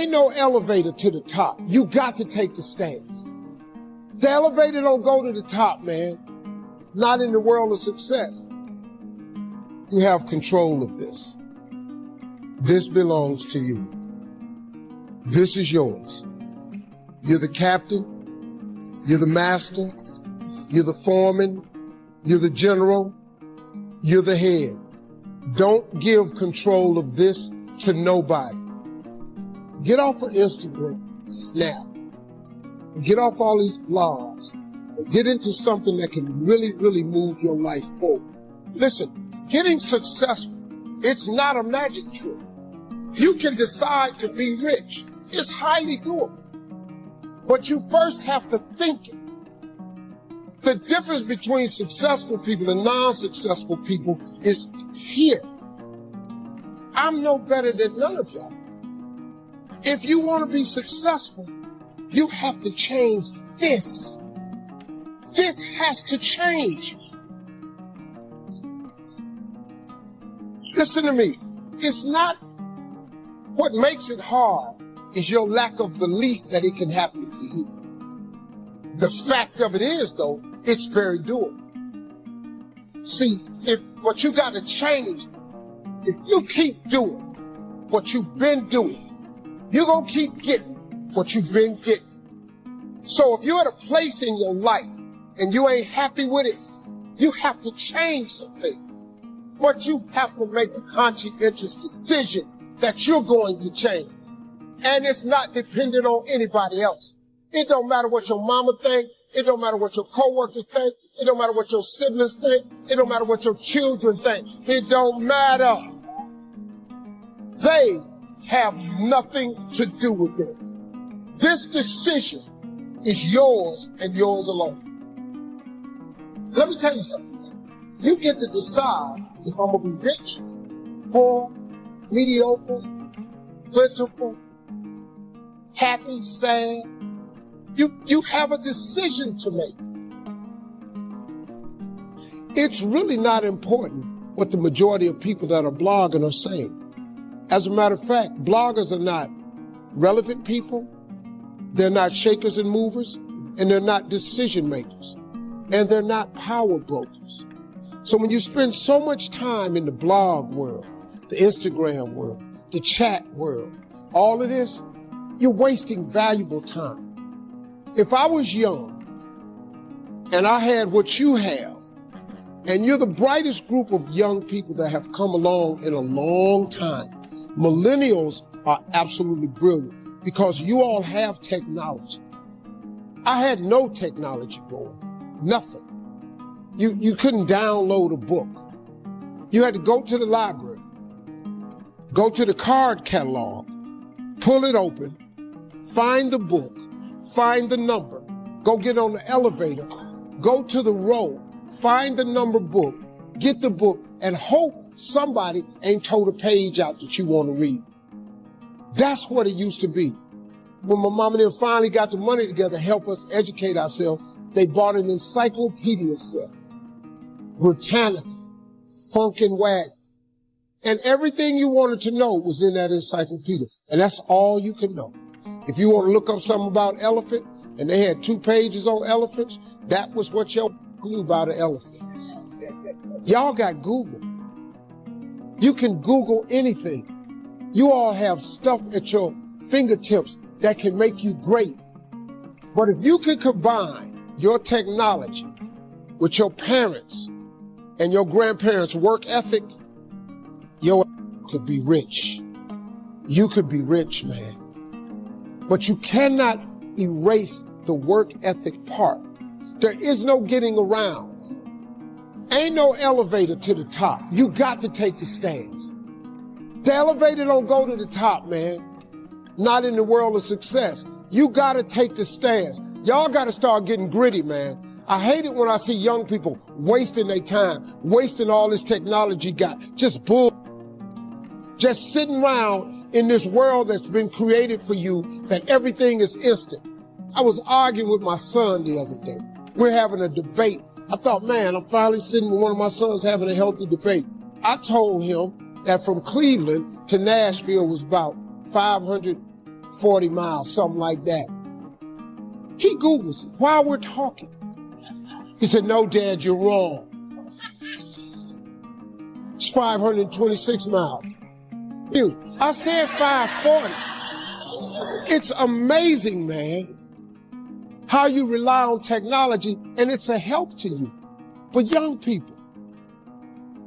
Ain't no elevator to the top. You got to take the stairs. The elevator don't go to the top, man. Not in the world of success. You have control of this. This belongs to you. This is yours. You're the captain. You're the master. You're the foreman. You're the general. You're the head. Don't give control of this to nobody. Get off of Instagram, Snap. Get off all these blogs. Get into something that can really, really move your life forward. Listen, getting successful, it's not a magic trick. You can decide to be rich. It's highly doable. But you first have to think it. The difference between successful people and non-successful people is here. I'm no better than none of y'all. If you want to be successful, you have to change this. This has to change. Listen to me. It's not what makes it hard is your lack of belief that it can happen for you. The fact of it is, though, it's very doable. See, what you got to change, if you keep doing what you've been doing, you're going to keep getting what you've been getting. So if you're at a place in your life and you ain't happy with it, you have to change something. But you have to make a conscientious decision that you're going to change. And it's not dependent on anybody else. It don't matter what your mama think. It don't matter what your coworkers think. It don't matter what your siblings think. It don't matter what your children think. It don't matter. They have nothing to do with it. This decision is yours and yours alone. Let me tell you something. You get to decide if I'm going to be rich, poor, mediocre, plentiful, happy, sad. You have a decision to make. It's really not important what the majority of people that are blogging are saying. As a matter of fact, bloggers are not relevant people, they're not shakers and movers, and they're not decision makers, and they're not power brokers. So when you spend so much time in the blog world, the Instagram world, the chat world, all of this, you're wasting valuable time. If I was young and I had what you have, and you're the brightest group of young people that have come along in a long time, millennials are absolutely brilliant because you all have technology. I had no technology growing up, nothing. You couldn't download a book. You had to go to the library, go to the card catalog, pull it open, find the book, find the number, go get on the elevator, go to the row, find the number book, get the book, and hope somebody ain't told a page out that you want to read. That's what it used to be. When my mom and them finally got the money together to help us educate ourselves, they bought an encyclopedia set, Britannica, Funkin' Wagon, and everything you wanted to know was in that encyclopedia, and that's all you could know. If you want to look up something about elephant, and they had 2 pages on elephants, that was what y'all knew about an elephant. Y'all got Google. You can Google anything. You all have stuff at your fingertips that can make you great. But if you can combine your technology with your parents and your grandparents' work ethic, your could be rich. You could be rich, man. But you cannot erase the work ethic part. There is no getting around. Ain't no elevator to the top. You got to take the stairs. The elevator don't go to the top, man. Not in the world of success. You got to take the stairs. Y'all got to start getting gritty, man. I hate it when I see young people wasting their time, wasting all this technology got. Just bull. Just sitting around in this world that's been created for you that everything is instant. I was arguing with my son the other day. We're having a debate. I thought, man, I'm finally sitting with one of my sons having a healthy debate. I told him that from Cleveland to Nashville was about 500 40 miles, something like that. He Googles it while we're talking. He said, no, Dad, you're wrong. It's 526 miles. Dude, I said 540. It's amazing, man, how you rely on technology and it's a help to you. But young people,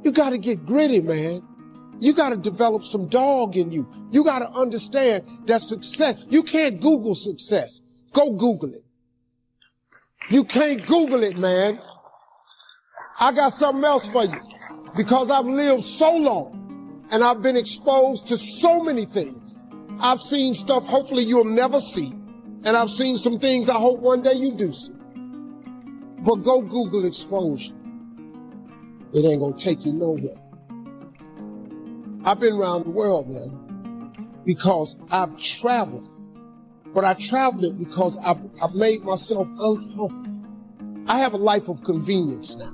you got to get gritty, man. You got to develop some dog in you. You got to understand that success, you can't Google success. Go Google it. You can't Google it, man. I got something else for you. Because I've lived so long and I've been exposed to so many things. I've seen stuff hopefully you'll never see. And I've seen some things I hope one day you do see. But go Google exposure. It ain't gonna take you nowhere. I've been around the world, man, because I've traveled. But I traveled it because I've made myself uncomfortable. I have a life of convenience now.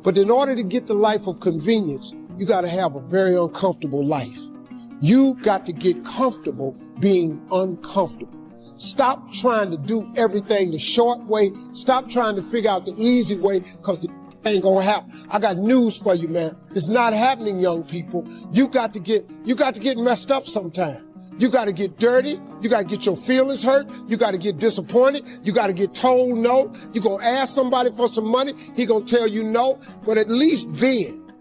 But in order to get the life of convenience, you got to have a very uncomfortable life. You got to get comfortable being uncomfortable. Stop trying to do everything the short way. Stop trying to figure out the easy way because it ain't gonna happen. I got news for you, man. It's not happening, young people. You got to get messed up sometime. You got to get dirty. You got to get your feelings hurt. You got to get disappointed. You got to get told no. You're going to ask somebody for some money. He going to tell you no. But at least then,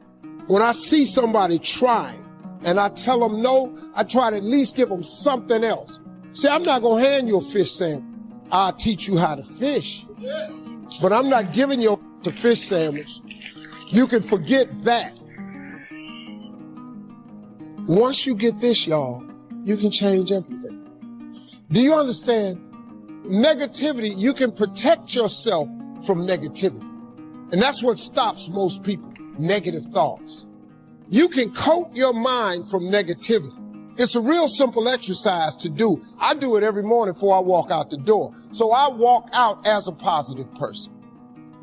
when I see somebody trying and I tell them no, I try to at least give them something else. See, I'm not going to hand you a fish sandwich. I'll teach you how to fish. But I'm not giving you a fish sandwich. You can forget that. Once you get this, y'all, you can change everything. Do you understand? Negativity, you can protect yourself from negativity. And that's what stops most people, negative thoughts. You can coat your mind from negativity. It's a real simple exercise to do. I do it every morning before I walk out the door. So I walk out as a positive person.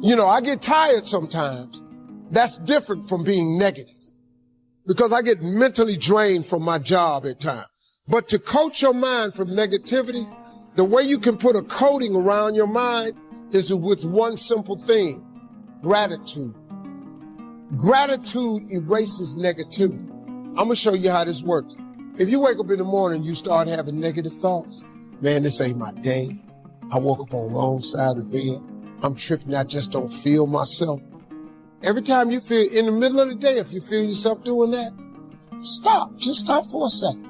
You know, I get tired sometimes. That's different from being negative because I get mentally drained from my job at times. But to coat your mind from negativity, the way you can put a coating around your mind is with one simple thing, gratitude. Gratitude erases negativity. I'm going to show you how this works. If you wake up in the morning and you start having negative thoughts, man, this ain't my day. I woke up on the wrong side of the bed. I'm tripping. I just don't feel myself. Every time you feel in the middle of the day, if you feel yourself doing that, stop. Just stop for a second.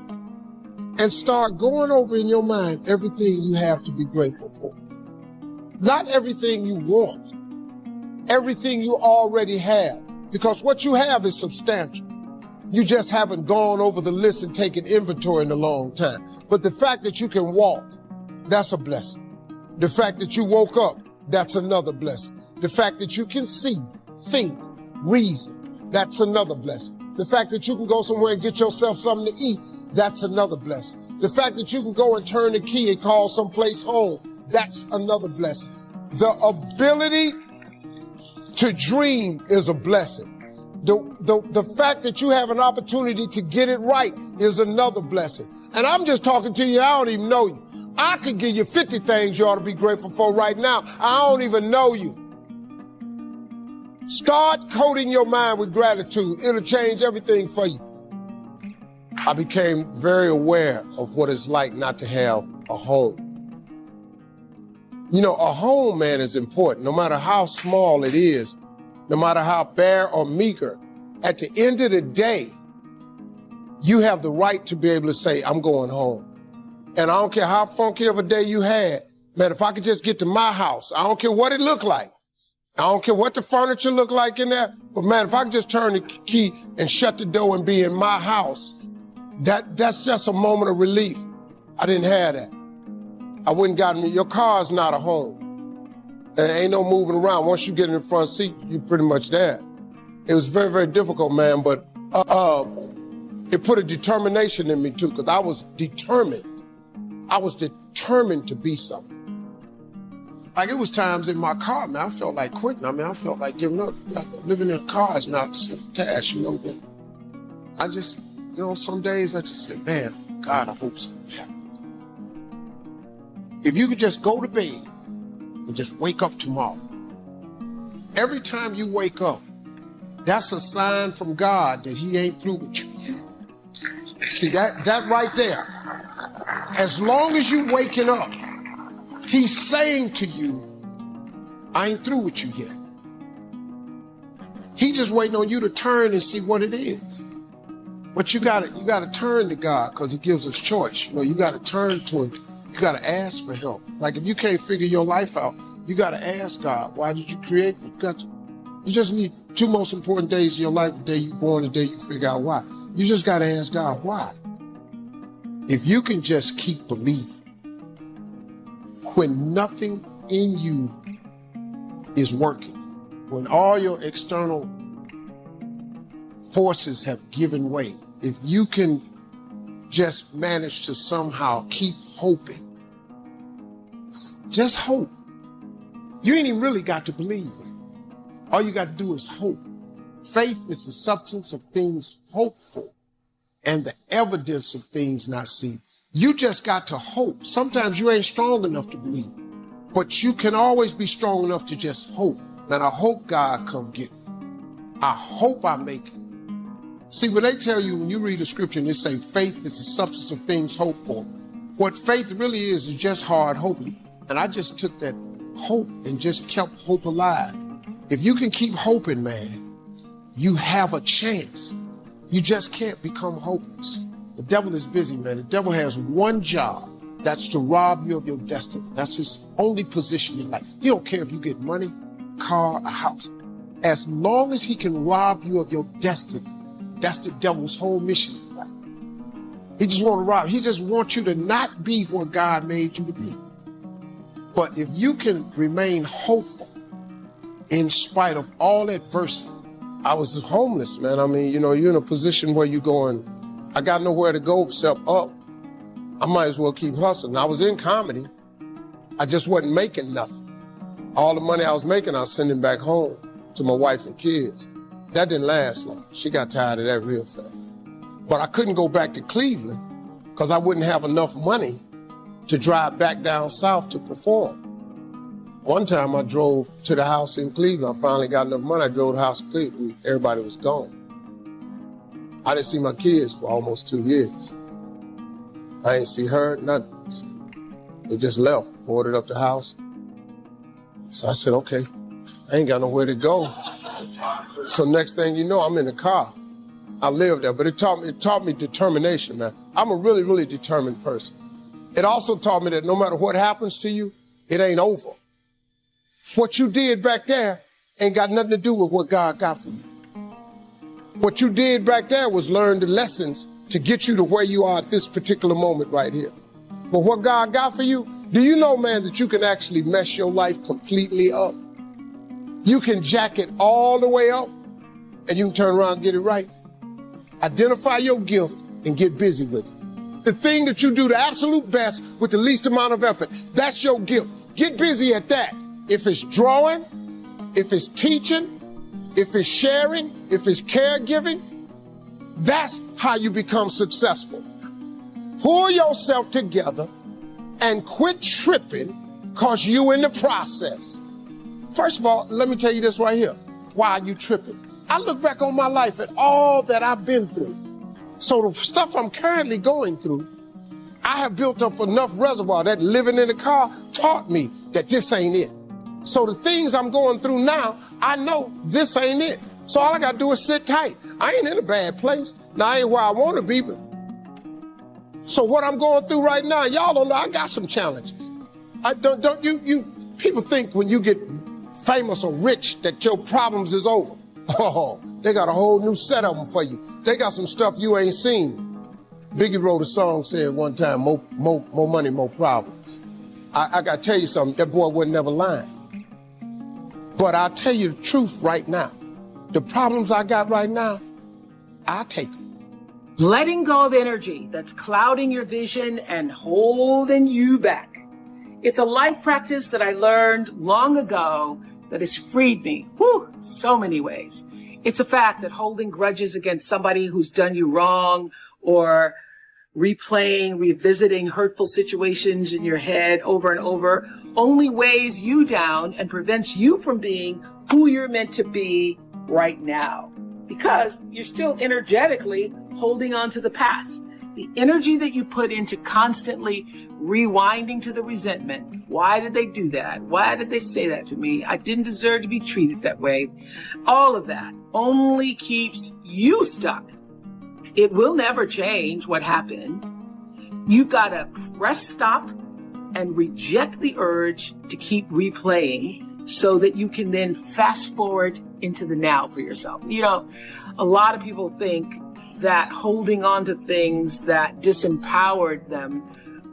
And start going over in your mind everything you have to be grateful for. Not everything you want, everything you already have, because what you have is substantial. You just haven't gone over the list and taken inventory in a long time. But the fact that you can walk, that's a blessing. The fact that you woke up, that's another blessing. The fact that you can see, think, reason, that's another blessing. The fact that you can go somewhere and get yourself something to eat, that's another blessing. The fact that you can go and turn the key and call someplace home, that's another blessing. The ability to dream is a blessing. The fact that you have an opportunity to get it right is another blessing. And I'm just talking to you, I don't even know you. I could give you 50 things you ought to be grateful for right now. I don't even know you. Start coating your mind with gratitude. It'll change everything for you. I became very aware of what it's like not to have a home. You know, a home, man, is important. No matter how small it is, no matter how bare or meager, at the end of the day, you have the right to be able to say, I'm going home. And I don't care how funky of a day you had, man, if I could just get to my house, I don't care what it looked like. I don't care what the furniture looked like in there, but man, if I could just turn the key and shut the door and be in my house, that's just a moment of relief. I didn't have that. I wouldn't gotten me. Your car's not a home. There ain't no moving around. Once you get in the front seat, you're pretty much there. It was very, very difficult, man, but it put a determination in me too, because I was determined. I was determined to be something. Like, it was times in my car, man, I felt like quitting. I mean, I felt like giving up. Living in a car is not a simple task, you know. But I just, you know, some days I just said, man, God, I hope something happens. If you could just go to bed and just wake up tomorrow. Every time you wake up, that's a sign from God that he ain't through with you yet. See, that right there, as long as you waking up, he's saying to you, I ain't through with you yet. He just waiting on you to turn and see what it is. But you gotta turn to God, because he gives us choice. You know, you gotta turn to him. You gotta ask for help. Like if you can't figure your life out, you gotta ask God, why did you create me? You just need two most important days of your life: the day you born, the day you figure out why. You just gotta ask God why. If you can just keep believing, when nothing in you is working, when all your external forces have given way, if you can just manage to somehow keep hoping, just hope. You ain't even really got to believe. All you got to do is hope. Faith is the substance of things hoped for and the evidence of things not seen. You just got to hope. Sometimes you ain't strong enough to believe, but you can always be strong enough to just hope. Man, I hope God come get me. I hope I make it. See, when they tell you, when you read the scripture and they say faith is the substance of things hoped for, what faith really is just hard hoping. And I just took that hope and just kept hope alive. If you can keep hoping, man, you have a chance. You just can't become hopeless. The devil is busy, man. The devil has one job. That's to rob you of your destiny. That's his only position in life. He don't care if you get money, car, a house. As long as he can rob you of your destiny, that's the devil's whole mission in life. He just wants to rob. He just wants you to not be what God made you to be. But if you can remain hopeful in spite of all adversity. I was homeless, man. I mean, you know, you're in a position where you're going, I got nowhere to go except up. I might as well keep hustling. I was in comedy. I just wasn't making nothing. All the money I was making, I was sending back home to my wife and kids. That didn't last long. She got tired of that real fast. But I couldn't go back to Cleveland because I wouldn't have enough money to drive back down south to perform. One time I drove to the house in Cleveland. I finally got enough money. I drove to the house in Cleveland. Everybody was gone. I didn't see my kids for almost 2 years. I ain't see her, nothing. They just left, boarded up the house. So I said, okay, I ain't got nowhere to go. So next thing you know, I'm in the car. I lived there, but it taught me determination, man. I'm a really, really determined person. It also taught me that no matter what happens to you, it ain't over. What you did back there ain't got nothing to do with what God got for you. What you did back there was learn the lessons to get you to where you are at this particular moment right here. But what God got for you, do you know, man, that you can actually mess your life completely up? You can jack it all the way up and you can turn around and get it right. Identify your gift and get busy with it. The thing that you do the absolute best with the least amount of effort, that's your gift. Get busy at that. If it's drawing, if it's teaching, if it's sharing, if it's caregiving, that's how you become successful. Pull yourself together and quit tripping because you in the process. First of all, let me tell you this right here. Why are you tripping? I look back on my life at all that I've been through. So the stuff I'm currently going through, I have built up enough reservoir that living in the car taught me that this ain't it. So the things I'm going through now, I know this ain't it. So all I got to do is sit tight. I ain't in a bad place. Now, I ain't where I want to be, but so what I'm going through right now, y'all don't know, I got some challenges. People think when you get famous or rich that your problems is over. Oh, they got a whole new set of them for you. They got some stuff you ain't seen. Biggie wrote a song saying one time, more money, more problems. I got to tell you something, that boy wasn't never lying. But I'll tell you the truth right now. The problems I got right now, I take them. Letting go of energy that's clouding your vision and holding you back. It's a life practice that I learned long ago that has freed me, so many ways. It's a fact that holding grudges against somebody who's done you wrong or replaying, revisiting hurtful situations in your head over and over only weighs you down and prevents you from being who you're meant to be right now, because you're still energetically holding on to the past. The energy that you put into constantly rewinding to the resentment. Why did they do that? Why did they say that to me? I didn't deserve to be treated that way. All of that only keeps you stuck. It will never change what happened. You gotta press stop and reject the urge to keep replaying so that you can then fast forward into the now for yourself. You know, a lot of people think that holding on to things that disempowered them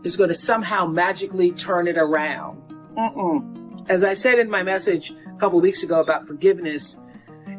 is going to somehow magically turn it around. As I said in my message a couple of weeks ago about forgiveness,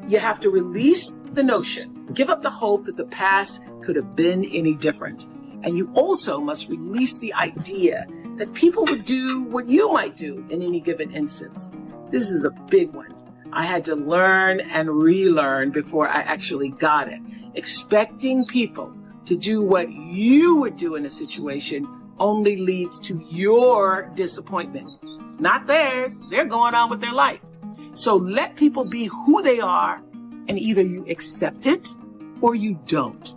you have to release the notion, give up the hope that the past could have been any different. And you also must release the idea that people would do what you might do in any given instance. This is a big one. I had to learn and relearn before I actually got it. Expecting people to do what you would do in a situation only leads to your disappointment, not theirs. They're going on with their life. So let people be who they are, and either you accept it or you don't.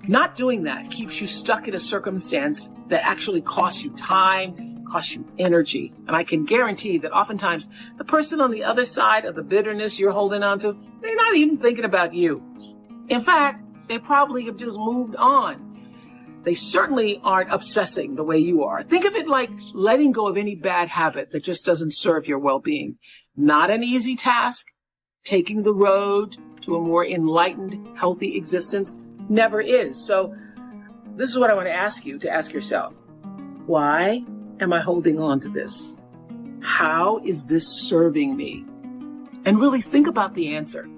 Not doing that keeps you stuck in a circumstance that actually costs you time, costs you energy. And I can guarantee that oftentimes the person on the other side of the bitterness you're holding on to, they're not even thinking about you. In fact, they probably have just moved on. They certainly aren't obsessing the way you are. Think of it like letting go of any bad habit that just doesn't serve your well-being. Not an easy task. Taking the road to a more enlightened, healthy existence never is. So this is what I want to ask you to ask yourself. Why am I holding on to this? How is this serving me? And really think about the answer.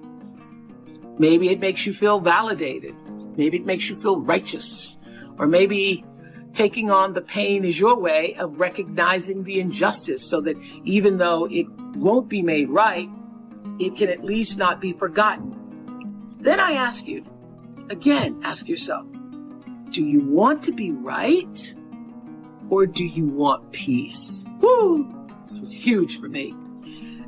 Maybe it makes you feel validated. Maybe it makes you feel righteous. Or maybe taking on the pain is your way of recognizing the injustice so that even though it won't be made right, it can at least not be forgotten. Then I ask you, again, ask yourself, do you want to be right or do you want peace? Woo! This was huge for me.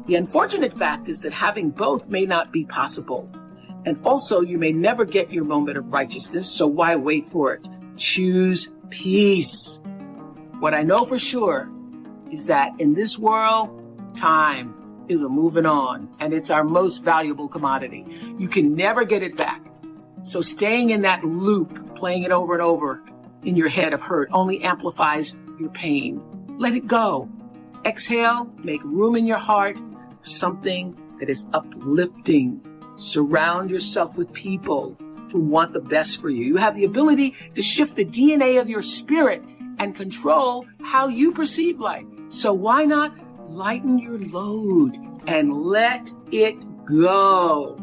The unfortunate fact is that having both may not be possible. And also, you may never get your moment of righteousness, so why wait for it? Choose peace. What I know for sure is that in this world, time is a moving on, and it's our most valuable commodity. You can never get it back. So staying in that loop, playing it over and over in your head of hurt, only amplifies your pain. Let it go. Exhale, make room in your heart for something that is uplifting. Surround yourself with people who want the best for you. You have the ability to shift the DNA of your spirit and control how you perceive life. So why not lighten your load and let it go?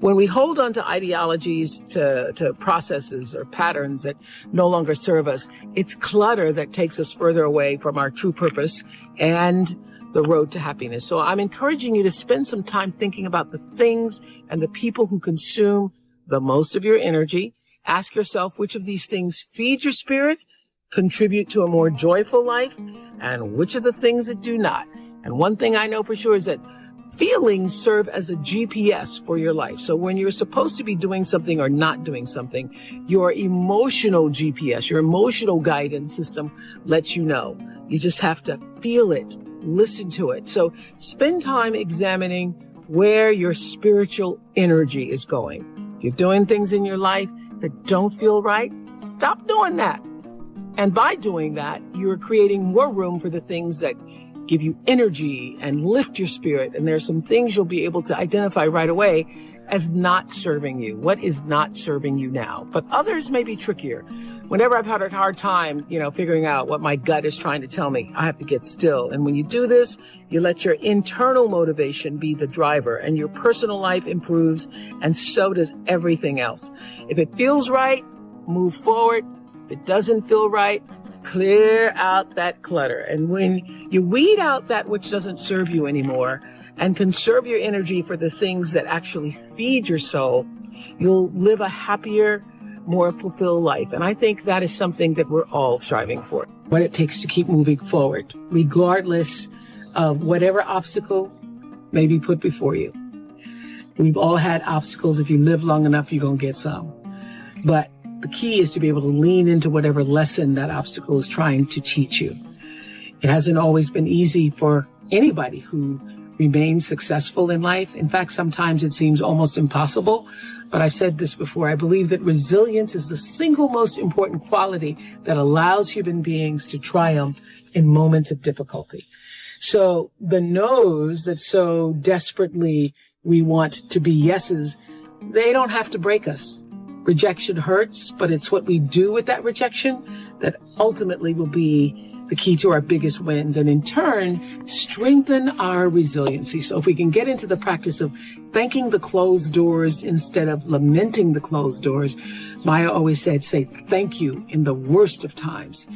When we hold on to ideologies, to processes or patterns that no longer serve us, it's clutter that takes us further away from our true purpose and the road to happiness. So I'm encouraging you to spend some time thinking about the things and the people who consume the most of your energy. Ask yourself which of these things feed your spirit, contribute to a more joyful life, and which of the things that do not. And one thing I know for sure is that feelings serve as a GPS for your life. So when you're supposed to be doing something or not doing something, your emotional GPS, your emotional guidance system lets you know. You just have to feel it, listen to it. So spend time examining where your spiritual energy is going. If you're doing things in your life that don't feel right, stop doing that. And by doing that, you're creating more room for the things that give you energy and lift your spirit. And there's some things you'll be able to identify right away as not serving you. What is not serving you now? But others may be trickier. Whenever I've had a hard time, figuring out what my gut is trying to tell me, I have to get still. And when you do this, you let your internal motivation be the driver, and your personal life improves, and so does everything else. If it feels right, move forward. If it doesn't feel right, clear out that clutter. And when you weed out that which doesn't serve you anymore and conserve your energy for the things that actually feed your soul, you'll live a happier, more fulfilled life. And I think that is something that we're all striving for. What it takes to keep moving forward, regardless of whatever obstacle may be put before you. We've all had obstacles. If you live long enough, you're going to get some. But the key is to be able to lean into whatever lesson that obstacle is trying to teach you. It hasn't always been easy for anybody who remains successful in life. In fact, sometimes it seems almost impossible. But I've said this before. I believe that resilience is the single most important quality that allows human beings to triumph in moments of difficulty. So the no's that so desperately we want to be yeses, they don't have to break us. Rejection hurts, but it's what we do with that rejection that ultimately will be the key to our biggest wins, and in turn, strengthen our resiliency. So if we can get into the practice of thanking the closed doors instead of lamenting the closed doors, Maya always said, say thank you in the worst of times,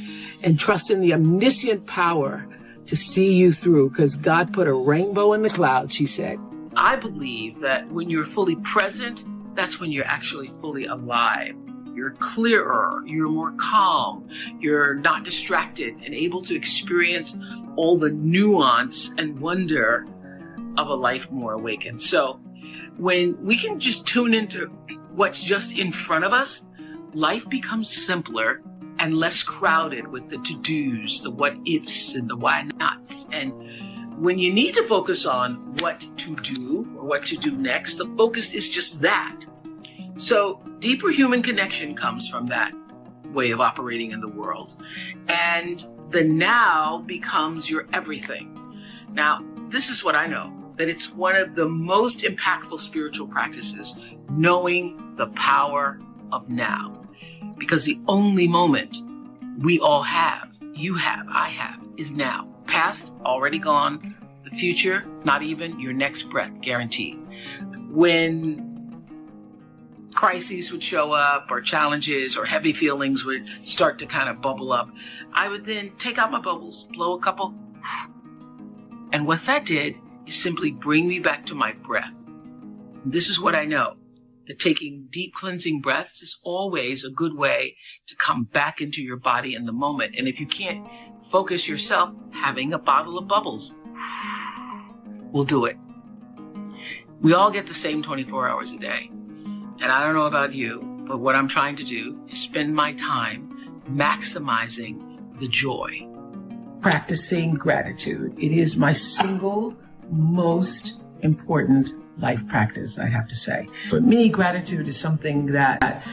and trust in the omniscient power to see you through, because God put a rainbow in the clouds, she said. I believe that when you're fully present, that's when you're actually fully alive. You're clearer, you're more calm, you're not distracted and able to experience all the nuance and wonder of a life more awakened. So when we can just tune into what's just in front of us, life becomes simpler and less crowded with the to-dos, the what-ifs and the why-nots. And when you need to focus on what to do or what to do next, the focus is just that. So deeper human connection comes from that way of operating in the world. And the now becomes your everything. Now, this is what I know, that it's one of the most impactful spiritual practices, knowing the power of now. Because the only moment we all have, you have, I have, is now. Past, already gone. The future, not even your next breath, guaranteed. When crises would show up, or challenges or heavy feelings would start to kind of bubble up, I would then take out my bubbles, blow a couple. And what that did is simply bring me back to my breath. This is what I know, that taking deep cleansing breaths is always a good way to come back into your body in the moment. And if you can't focus yourself, having a bottle of bubbles will do it. We all get the same 24 hours a day. And I don't know about you, but what I'm trying to do is spend my time maximizing the joy. Practicing gratitude. It is my single most important life practice, I have to say. For me, gratitude is something that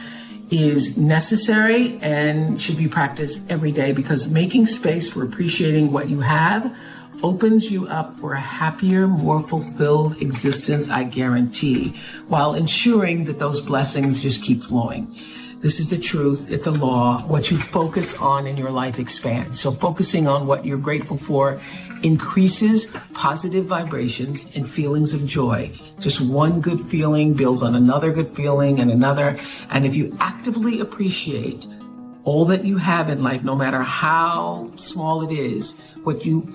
is necessary and should be practiced every day, because making space for appreciating what you have opens you up for a happier, more fulfilled existence, I guarantee, while ensuring that those blessings just keep flowing. This is the truth. It's a law. What you focus on in your life expands. So focusing on what you're grateful for increases positive vibrations and feelings of joy. Just one good feeling builds on another good feeling and another. And if you actively appreciate all that you have in life, no matter how small it is, what you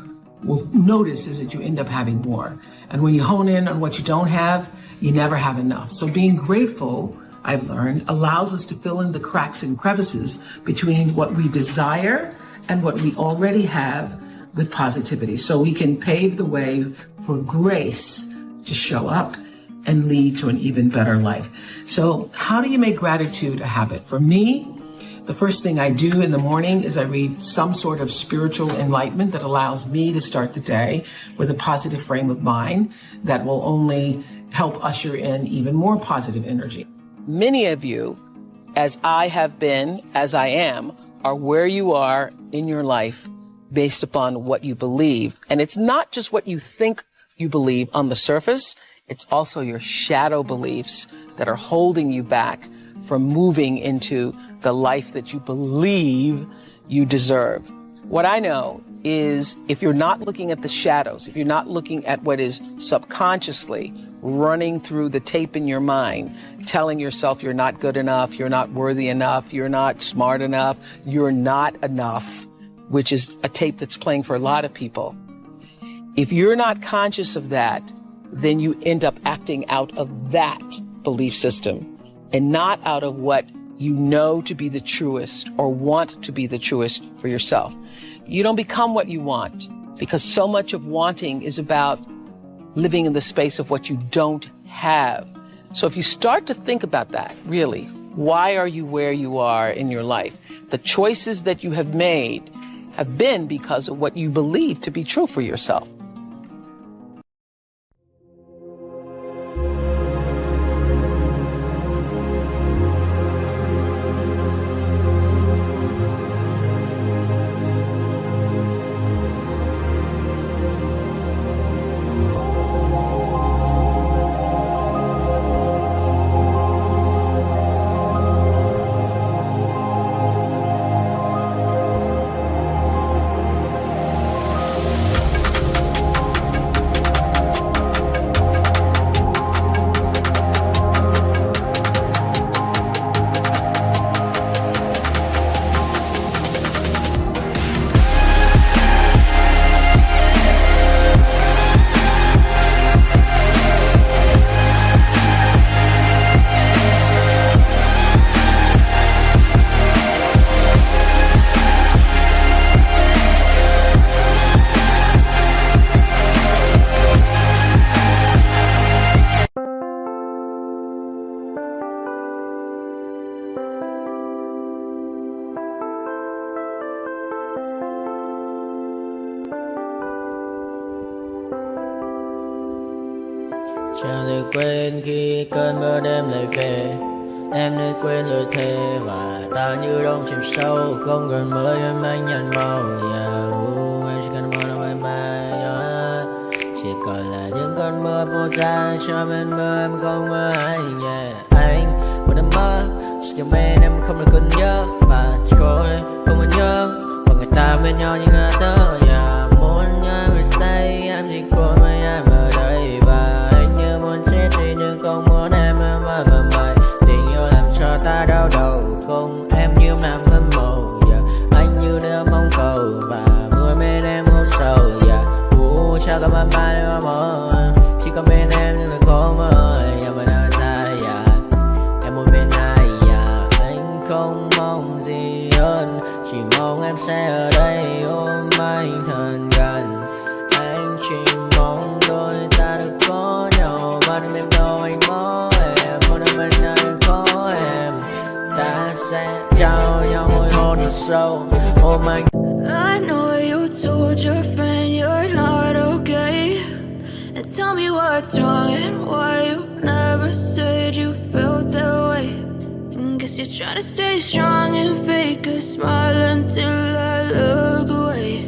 will notice is that you end up having more. And when you hone in on what you don't have, you never have enough. So being grateful, I've learned, allows us to fill in the cracks and crevices between what we desire and what we already have with positivity. So we can pave the way for grace to show up and lead to an even better life. So how do you make gratitude a habit? For me, the first thing I do in the morning is I read some sort of spiritual enlightenment that allows me to start the day with a positive frame of mind that will only help usher in even more positive energy. Many of you, as I have been, as I am, are where you are in your life based upon what you believe. And it's not just what you think you believe on the surface, it's also your shadow beliefs that are holding you back from moving into the life that you believe you deserve. What I know is if you're not looking at the shadows, if you're not looking at what is subconsciously running through the tape in your mind, telling yourself you're not good enough, you're not worthy enough, you're not smart enough, you're not enough, which is a tape that's playing for a lot of people. If you're not conscious of that, then you end up acting out of that belief system and not out of what you know to be the truest or want to be the truest for yourself. You don't become what you want, because so much of wanting is about living in the space of what you don't have. So if you start to think about that, really, why are you where you are in your life? The choices that you have made have been because of what you believe to be true for yourself. Chẳng thể quên khi cơn mưa đêm lại về. Em đã quên lời thề và ta như đông chìm sâu. Không cần mơ em anh nhận màu. Em chỉ cần mơ đâu em bay. Chỉ còn là những cơn mưa vô giá. Cho bên mơ em không mơ anh. Anh vẫn đang mơ. Chỉ cần bên em không được cần nhớ. Và chỉ có em không còn nhớ. Và người ta bên nhau như ngã tớ. Muốn nhớ về say em chỉ có mấy em ở đây. Và anh như muốn chết đi nhưng không muốn em mơ mày. Tình yêu làm cho ta đau đầu. Không em như nằm hâm mộ. Anh như đeo mong cầu. Và vui bên em ngủ sầu. Chào cả mà mai em mơ. Chỉ có bên em nhưng là khó mơ. Em vẫn đang dài. Em muốn bên ai. Anh không mong gì hơn. Chỉ mong em sẽ ở đây ôm anh thật gần. Anh chỉ mong đôi ta được có nhau. Mà đừng em đâu anh mơ em. Muốn em bên ai có em. Ta sẽ trao nhau môi hôn thật sâu. Ôm anh. I know you told your friend you're not okay. And tell me what's wrong and why you never said you felt that way. And guess you're trying to stay strong and fake a smile until I look away.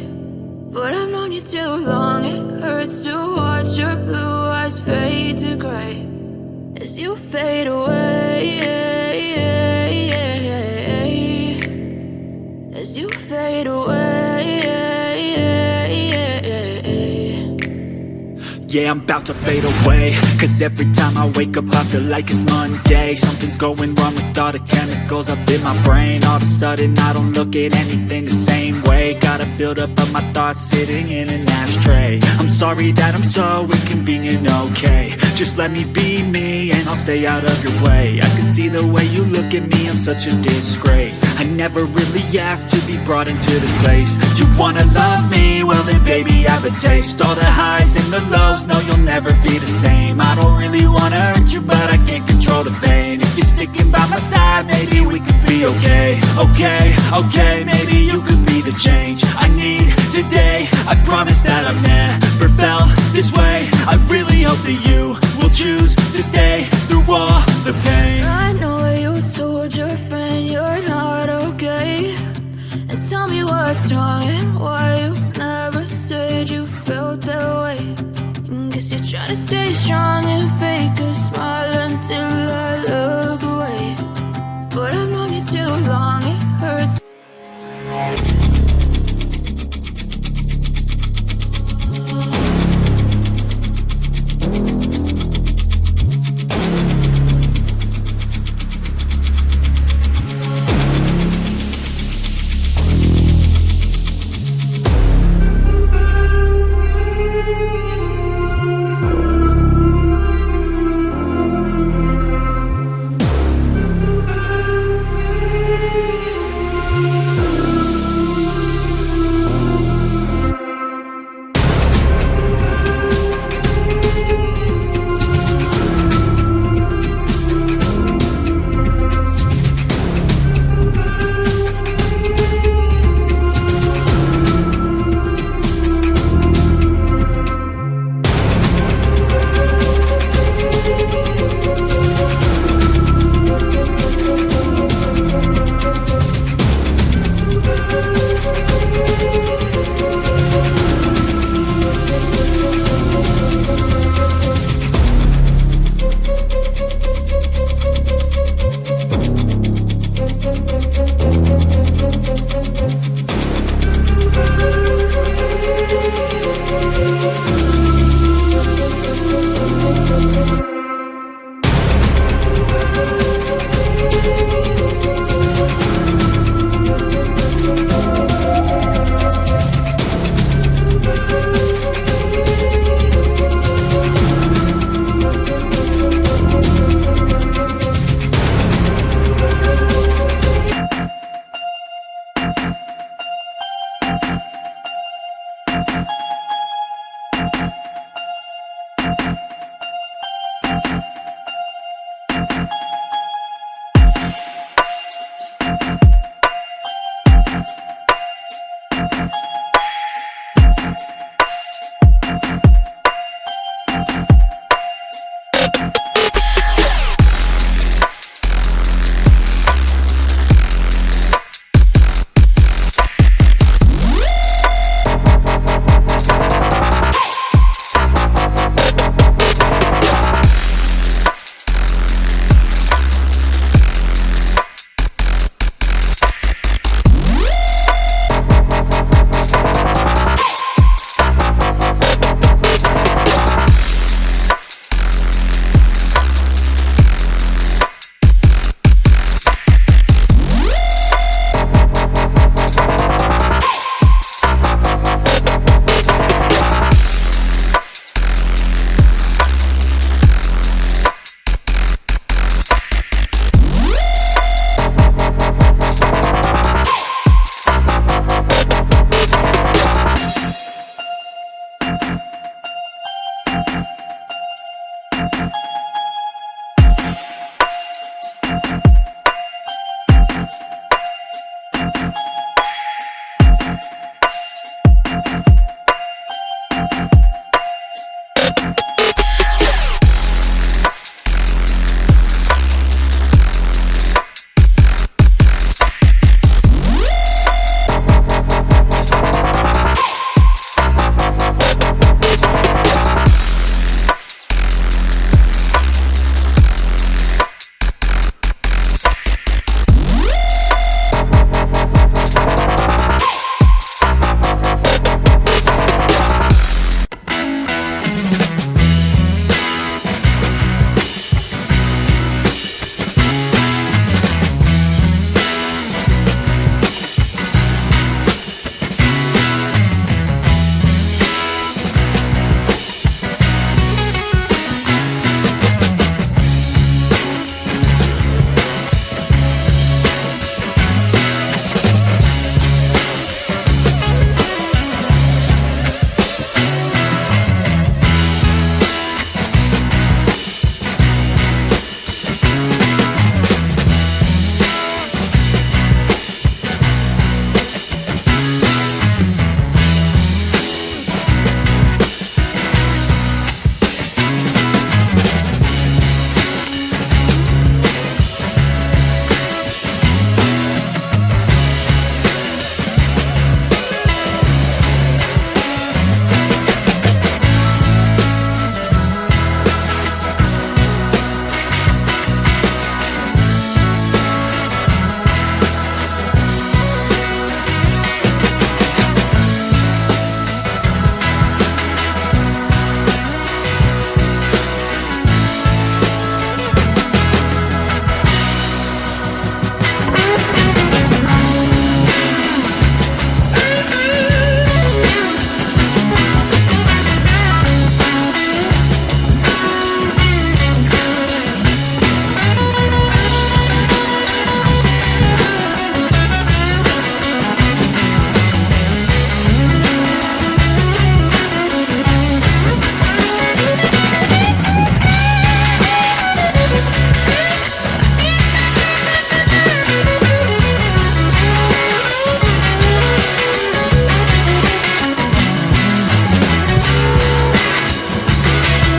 But I've known you too long, it hurts to watch your blue eyes fade to gray as you fade away. As you fade away. Yeah, I'm about to fade away. Cause every time I wake up I feel like it's Monday. Something's going wrong with all the chemicals up in my brain. All of a sudden I don't look at anything the same way. Gotta build up of my thoughts sitting in an ashtray. I'm sorry that I'm so inconvenient, okay. Just let me be me and I'll stay out of your way. I can see the way you look at me, I'm such a disgrace. I never really asked to be brought into this place. You wanna love me? Well then baby I have a taste. All the highs and the lows, no you'll never be the same. I don't really wanna hurt you but I can't control the pain. If you're sticking by my side maybe we could be okay. Okay, maybe you could be the change I need today. I promise that I've never felt this way. I really hope that you will choose to stay through all the pain. I know you told your friend you're not okay. And tell me what's wrong and why you never said you felt that way. And guess you're trying to stay strong and fake a smile until I look away. But I've known you too long, it hurts.